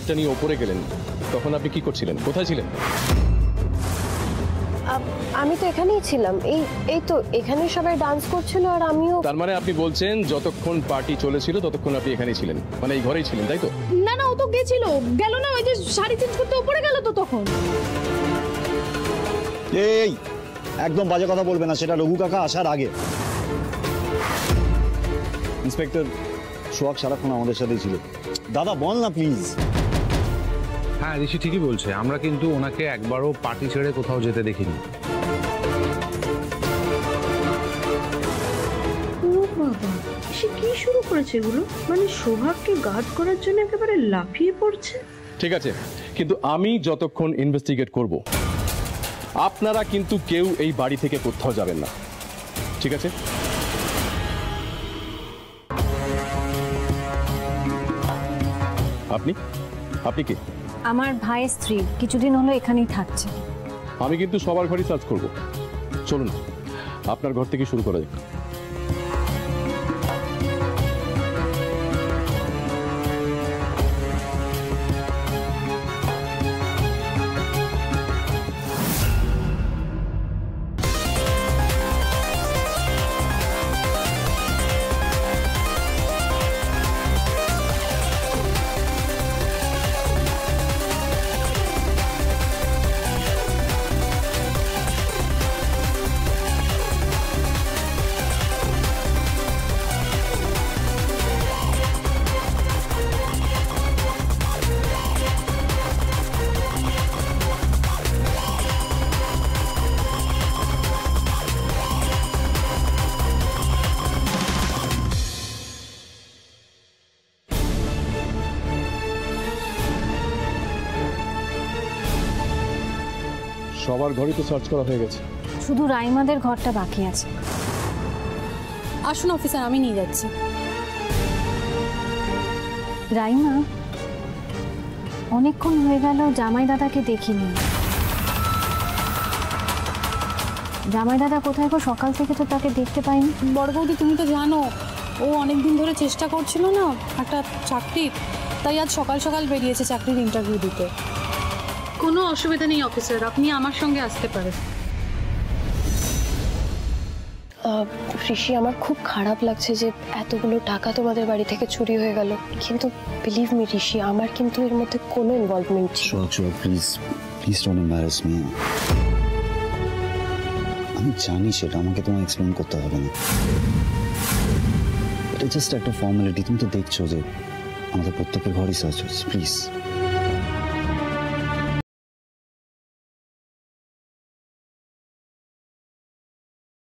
একটা নিয়ে ওপরে গেলেন, তখন আপনি কি করছিলেন, কোথায় ছিলেন? আমি তো এখানেই ছিলাম, এই তো এখানে সবাই ডান্স করছিল আর আমিও। তার মানে আপনি বলছেন যতক্ষণ পার্টি চলেছিল ততক্ষণ আপনি এখানেই ছিলেন, মানে এই ঘরেই ছিলেন, তাই তো? না না, ও তো গেছিল, গেল না, ওই যে শাড়ি চেঞ্জ করতে উপরে গেল তো তখন। এই একদম বাজে কথা বলবে না, সেটা রঘু কাকা আসার আগে। ইন্সপেক্টর সোহাগ সারাক্ষণ আমাদের সাথেই ছিল। দাদা বল না প্লিজ। হ্যাঁ ঋষি ঠিকই বলছে, আমরা কিন্তু ওনাকে একবারও পার্টি ছেড়ে কোথাও যেতে দেখিনি। বাবা, সে কি শুরু করেছে এগুলো? মানে সোহাগকে গার্ড করার জন্য একেবারে লাফিয়ে পড়ছে। ঠিক আছে, কিন্তু আমি যতক্ষণ ইনভেস্টিগেট করব আপনারা কিন্তু কেউ এই বাড়ি থেকে কোথাও যাবেন না, ঠিক আছে? আপনি আপনি কি? আমার ভাইয়ের স্ত্রী, কিছুদিন হলো এখানেই থাকছে। আমি কিন্তু সবার ঘরই সার্চ করব। চলুন আপনার ঘর থেকে শুরু করা যাক। সবার ঘরই তো সার্চ করা হয়ে গেছে, শুধু রাইমাদের ঘরটা বাকি আছে। আসুন অফিসার, আমি নিয়ে যাচ্ছি। রাইমা, অনেকক্ষণ হয়ে গেল জামাই দাদাকে দেখিনি। জামাই দাদা কোথায় গো? সকাল থেকে তো তাকে দেখতে পাইনি। বড় বৌদি, তুমি তো জানো ও অনেকদিন ধরে চেষ্টা করছিল না একটা চাকরির, তাই আজ সকাল সকাল বেরিয়েছে চাকরির ইন্টারভিউ দিতে। কোনো অসুবিধা নেই অফিসার, আপনি আমার সঙ্গে আসতে পারেন। ঋষি, আমার খুব খারাপ লাগছে যে এতগুলো টাকা তোমাদের বাড়ি থেকে চুরি হয়ে গেল, কিন্তু বিলিভ মি ঋষি, আমার কিন্তু এর মধ্যে কোনো ইনভলভমেন্ট ছিল। Sohag please please don't embarrass me. আমি জানি সেটা আমাকে তোমায় এক্সপ্লেন করতে হবে না, এটা জাস্ট একটা ফর্মালিটি। তুমি তো দেখছো যে আমাদের প্রত্যেকের ঘরই সার্চ হচ্ছে, প্লিজ।